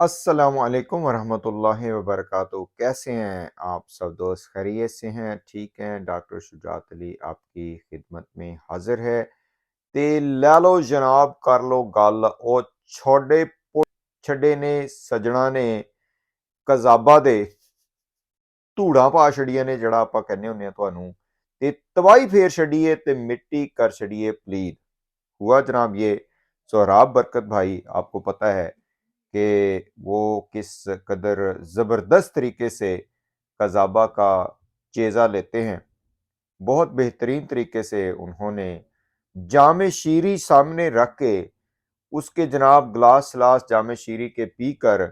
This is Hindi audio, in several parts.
अस्सलामुअलैकुम वरहमतुल्लाहि वबरकातुहू। कैसे हैं आप सब दोस्त? खैरियत से हैं? ठीक हैं? डॉक्टर शुजात अली आपकी खिदमत में हाजिर है। ते लै लो जनाब, कर लो गल। ओ छोड़े छड़े ने सजना ने कजाबा दे ਧੂੜਾਂ ਪਾ ਛੜੀਆਂ ਨੇ, ਜਿਹੜਾ ਆਪਾਂ ਕਹਿੰਦੇ ਹੁੰਦੇ ਆ ਤੁਹਾਨੂੰ, ਤੇ ਤਬਾही फेर छड़िए ते मिट्टी कर छड़िए प्लीज। हुआ जनाब ये, सोहराब बरकत भाई, आपको पता है कि वो किस कदर ज़बरदस्त तरीके से कज़ाबा का जायज़ा लेते हैं। बहुत बेहतरीन तरीके से उन्होंने जाम शीरी सामने रख के उसके जनाब ग्लास सलास जाम शीरी के पी कर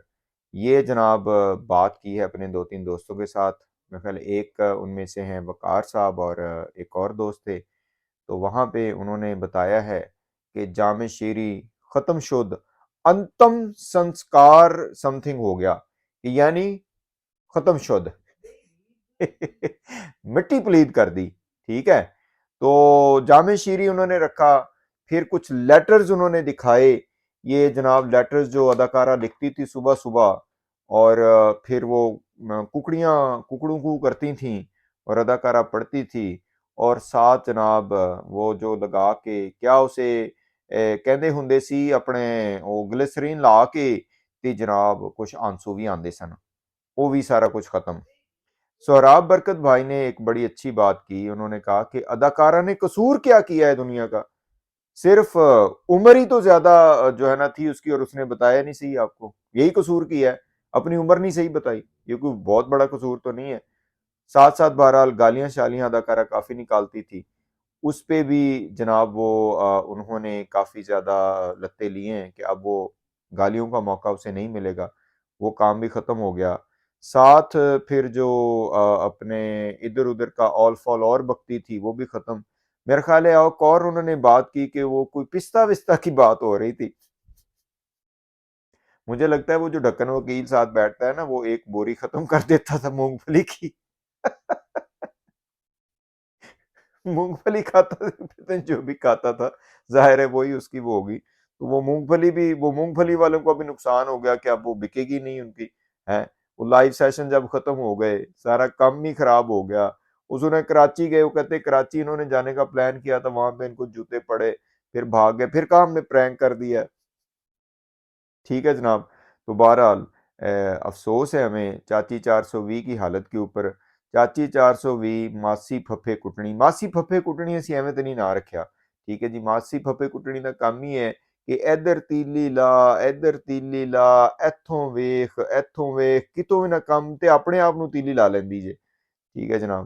ये जनाब बात की है अपने दो तीन दोस्तों के साथ। मेरे ख्याल एक उनमें से हैं वकार साहब और एक और दोस्त थे। तो वहाँ पे उन्होंने बताया है कि जाम शीरी ख़त्म शुद्ध अंतम संस्कार समथिंग हो गया, यानी ख़त्म शुद्ध मिट्टी पलीद कर दी। ठीक है, तो जामे शीरी उन्होंने रखा। फिर कुछ लेटर्स उन्होंने दिखाए। ये जनाब लेटर्स जो अदाकारा लिखती थी सुबह सुबह, और फिर वो कुकड़ियाँ कुकड़ू कू करती थीं और अदाकारा पढ़ती थी। और साथ जनाब वो जो लगा के क्या उसे कहते हुंदे सी, अपने वो ग्लिसरीन ला के ते जनाब कुछ आंसू भी आंदे सन। वो भी सारा कुछ खत्म। सोहराब बरकत भाई ने एक बड़ी अच्छी बात की। उन्होंने कहा कि अदाकारा ने कसूर क्या किया है दुनिया का, सिर्फ उम्र ही तो ज्यादा जो है ना थी उसकी, और उसने बताया नहीं सही आपको, यही कसूर किया है, अपनी उम्र नहीं सही बताई। ये कोई बहुत बड़ा कसूर तो नहीं है। साथ साथ बहरहाल गालियां शालियां अदाकारा काफी निकालती थी, उस पे भी जनाब वो उन्होंने काफी ज्यादा लत्ते लिए हैं कि अब वो गालियों का मौका उसे नहीं मिलेगा। वो काम भी खत्म हो गया। साथ फिर जो अपने इधर उधर का ऑल फॉल और बकती थी वो भी खत्म। मेरा ख्याल है और उन्होंने बात की कि वो कोई पिस्ता विस्ता की बात हो रही थी। मुझे लगता है वो जो ढक्कन वकील साथ बैठता है ना, वो एक बोरी खत्म कर देता था मूंगफली की। मूंगफली खाता था, पता नहीं जो भी खाता था, जाहिर है वही उसकी वो होगी। तो वो मूंगफली भी, वो मूंगफली वालों को अभी नुकसान हो गया कि अब वो बिकेगी नहीं उनकी है। वो लाइव सेशन जब खत्म हो गए, सारा काम ही खराब हो गया। उसने कराची गए, वो कहते कराची इन्होंने जाने का प्लान किया था, वहां पे इनको जूते पड़े, फिर भाग गए, फिर कहा हमने प्रैंक कर दिया। ठीक है जनाब। तो बहरहाल अफसोस है हमें चाची 420 की हालत के ऊपर। चाची 420 मासी फफे कुटनी, मासी फफे कुटनी ਅਸੀਂ ਐਵੇਂ ਤੇ ਨਹੀਂ ਨਾ ਰੱਖਿਆ। ਠੀਕ ਹੈ ਜੀ, ਮਾਸੀ ਫੱਫੇ ਕੁੱਟਣੀ ਦਾ ਕੰਮ ਹੀ ਹੈ ਕਿ ਇੱਧਰ ਤੀਲੀ ਲਾ, ਇੱਥੋਂ ਵੇਖ, ਕਿਤੋਂ ਵੀ ਨਾ ਕੰਮ ਤੇ ਆਪਣੇ ਆਪ ਨੂੰ ਤੀਲੀ ਲਾ ਲੈਂਦੀ ਜੇ। ठीक है जनाब।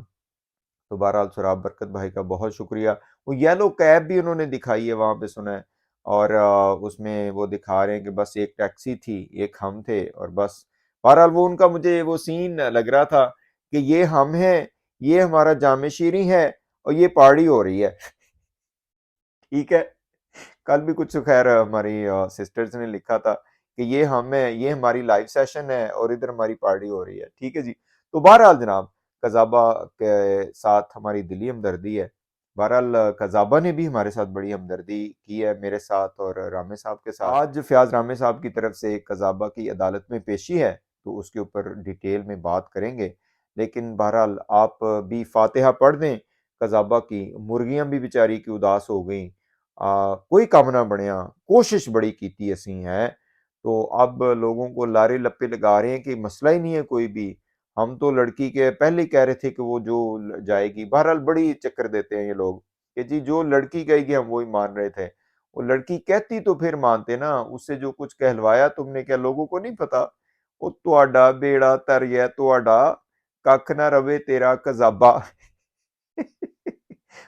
तो बहरहाल सुराब बरकत भाई का बहुत शुक्रिया। वो येलो कैब भी उन्होंने दिखाई है वहां पे, सुना है। और उसमें वो दिखा रहे हैं कि बस एक टैक्सी थी, एक हम थे, और बस। बहरहाल वो उनका मुझे वो सीन लग रहा था कि ये हम हैं, ये हमारा जामे शीरी है, और ये पार्टी हो रही है। ठीक है। कल भी कुछ खैर हमारी सिस्टर्स ने लिखा था कि ये हम है, ये हमारी लाइव सेशन है, और इधर हमारी पार्टी हो रही है। ठीक है जी। तो बहरहाल जनाब, कजाबा के साथ हमारी दिली हमदर्दी है। बहरहाल कजाबा ने भी हमारे साथ बड़ी हमदर्दी की है, मेरे साथ और रामे साहब के साथ। आज फयाज रामे साहब की तरफ से कजाबा की अदालत में पेशी है, तो उसके ऊपर डिटेल में बात करेंगे। लेकिन बहरहाल आप भी फातिहा पढ़ दें कजाबा की। मुर्गियां भी बेचारी की उदास हो गई। कोई काम ना बनया, कोशिश बड़ी की असी है। तो अब लोगों को लारे लप्पे लगा रहे हैं कि मसला ही नहीं है कोई भी, हम तो लड़की के पहले ही कह रहे थे कि वो जो जाएगी। बहरहाल बड़ी चक्कर देते हैं ये लोग कि जी जो लड़की कहेगी हम वही मान रहे थे। वो लड़की कहती तो फिर मानते ना, उससे जो कुछ कहलवाया तुमने, क्या लोगों को नहीं पता? वो तुहाडा बेड़ा तरिया, तुहाडा कख ना रवे तेरा कजाबा।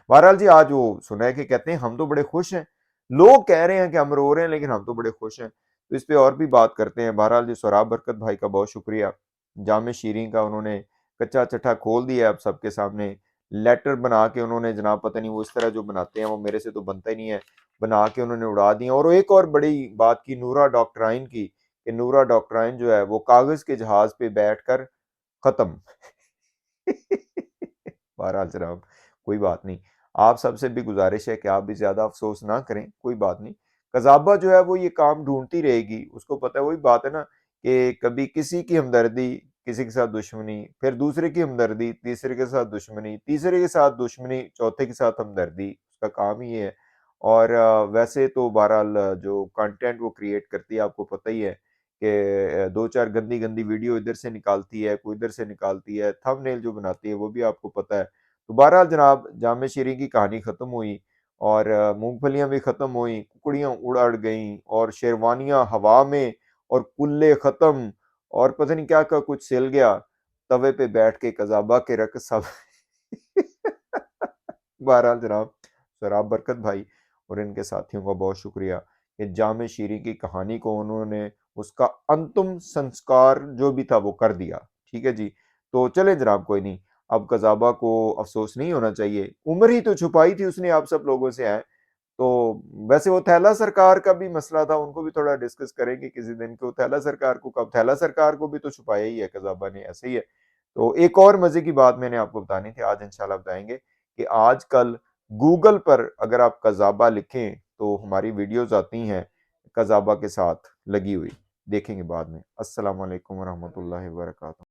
बहरहाल जी, आज वो सुना है कि कहते हैं हम तो बड़े खुश हैं, लोग कह रहे हैं कि हम रो रहे हैं लेकिन हम तो बड़े खुश हैं। तो इस पे और भी बात करते हैं। बहरहाल जी, सोराब बरकत भाई का बहुत शुक्रिया। जामे शीरीं का उन्होंने कच्चा चट्टा खोल दिया अब सबके सामने। लेटर बना के उन्होंने जनाब, पता नहीं वो इस तरह जो बनाते हैं वो मेरे से तो बनता ही नहीं है, बना के उन्होंने उड़ा दिया। और एक और बड़ी बात की नूरा डॉक्टराइन की, कि नूरा डॉक्टराइन जो है वो कागज के जहाज पे बैठकर खत्म। बहरहाल जनाब, कोई बात नहीं। आप सबसे भी गुजारिश है कि आप भी ज्यादा अफसोस ना करें, कोई बात नहीं। कजाबा जो है वो ये काम ढूंढती रहेगी, उसको पता है, वही बात है ना कि कभी किसी की हमदर्दी, किसी के साथ दुश्मनी, फिर दूसरे की हमदर्दी, तीसरे के साथ दुश्मनी, तीसरे के साथ दुश्मनी, चौथे के साथ हमदर्दी, उसका काम ही ये है। और वैसे तो बहरहाल जो कंटेंट वो क्रिएट करती है आपको पता ही है कि 2-4 गंदी-गंदी वीडियो इधर से निकालती है, कोई इधर से निकालती है, थंबनेल जो बनाती है वो भी आपको पता है। तो बहरहाल जनाब जामे शीरी की कहानी ख़त्म हुई और मूँगफलियाँ भी ख़त्म हुई, कुकड़ियाँ उड़-अड़ गईं और शेरवानियाँ हवा में और कुल्ले ख़त्म और पता नहीं क्या-क्या कुछ सिल गया। तवे पे बैठ के कज़ाबा के रक़्स सब बहरहाल जनाब सराब बरकत भाई और इनके साथियों का बहुत शुक्रिया कि जामे शीरी की कहानी को उन्होंने उसका अंतिम संस्कार जो भी था वो कर दिया। ठीक है जी? तो चलें जनाब कोई नहीं, अब कज़ाबा को अफ़सोस नहीं होना चाहिए। उम्र ही तो छुपाई थी उसने आप सब लोगों से हैं। तो वैसे वो थैला सरकार का भी मसला था, उनको भी थोड़ा डिस्कस करेंगे किसी दिन कि वो थैला सरकार को कब थैला सरकार को भी तो छुपाया ही है कज़ाबा ने, ऐसे ही है। तो एक और मज़े की बात मैंने आपको बतानी थी, आज इंशाल्लाह बताएँगे कि आजकल गूगल पर अगर आप कज़ाबा लिखें, तो हमारी वीडियोज़ आती हैं कज़ाबा के साथ लगी हुई, देखेंगे बाद में। अस्सलाम वालेकुम व रहमतुल्लाहि व बरकातहू।